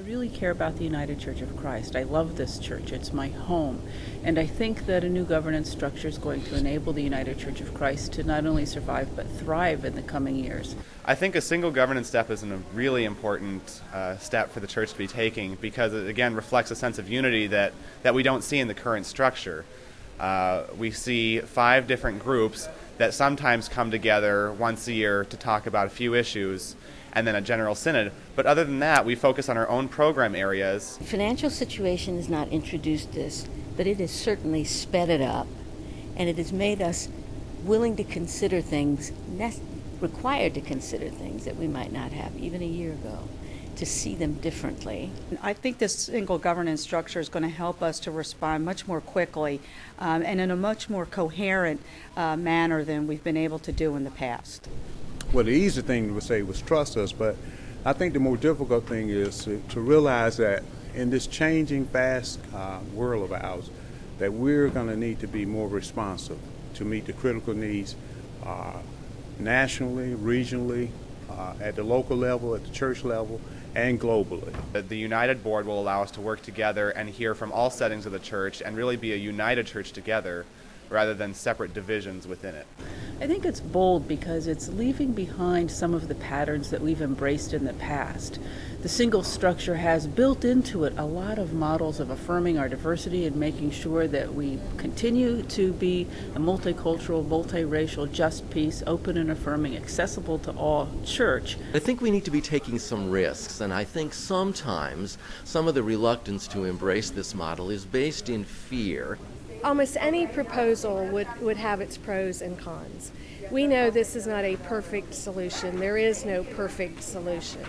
really care about the United Church of Christ. I love this church. It's my home. And I think that a new governance structure is going to enable the United Church of Christ to not only survive but thrive in the coming years. I think a single governance step is a really important step for the church to be taking because it, again, reflects a sense of unity that we don't see in the current structure. We see 5 different groups that sometimes come together once a year to talk about a few issues, and then a general synod. But other than that, we focus on our own program areas. Financial situation has not introduced this, but it has certainly sped it up, and it has made us willing to consider things, required to consider things that we might not have even a year ago, to see them differently. I think this single governance structure is going to help us to respond much more quickly and in a much more coherent manner than we've been able to do in the past. Well, the easy thing to say was trust us, but I think the more difficult thing is to realize that in this changing, fast world of ours, that we're going to need to be more responsive to meet the critical needs nationally, regionally, at the local level, at the church level, and globally. The United Board will allow us to work together and hear from all settings of the church and really be a united church together rather than separate divisions within it. I think it's bold because it's leaving behind some of the patterns that we've embraced in the past. The single structure has built into it a lot of models of affirming our diversity and making sure that we continue to be a multicultural, multiracial, just peace, open and affirming, accessible to all church. I think we need to be taking some risks, and I think sometimes some of the reluctance to embrace this model is based in fear. Almost any proposal would have its pros and cons. We know this is not a perfect solution. There is no perfect solution.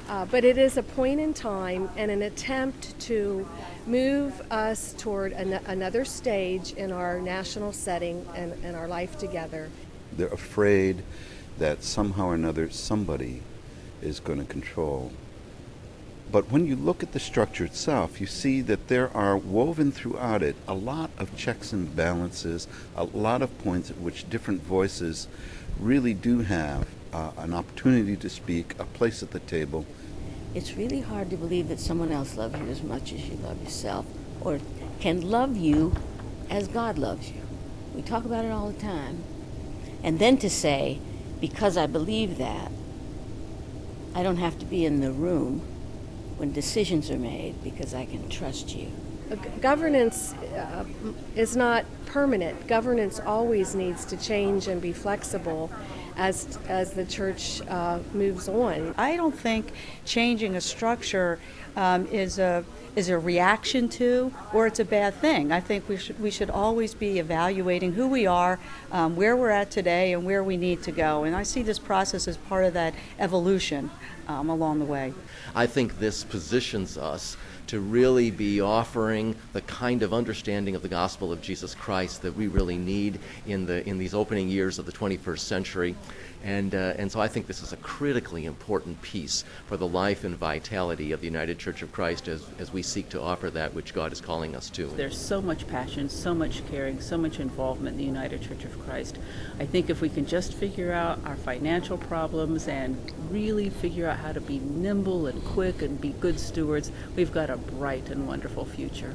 But it is a point in time and an attempt to move us toward another stage in our national setting and our life together. They're afraid that somehow or another somebody is going to control. But when you look at the structure itself, you see that there are woven throughout it a lot of checks and balances, a lot of points at which different voices really do have an opportunity to speak, a place at the table. It's really hard to believe that someone else loves you as much as you love yourself, or can love you as God loves you. We talk about it all the time. And then to say, because I believe that, I don't have to be in the room when decisions are made because I can trust you. Governance is not permanent. Governance always needs to change and be flexible as the church moves on. I don't think changing a structure is a reaction to or it's a bad thing. I think we should always be evaluating who we are, where we're at today, and where we need to go. And I see this process as part of that evolution along the way. I think this positions us to really be offering the kind of understanding of the gospel of Jesus Christ that we really need in these opening years of the 21st century. And so I think this is a critically important piece for the life and vitality of the United Church of Christ as we seek to offer that which God is calling us to. There's so much passion, so much caring, so much involvement in the United Church of Christ. I think if we can just figure out our financial problems and really figure out how to be nimble and quick and be good stewards, we've got a bright and wonderful future.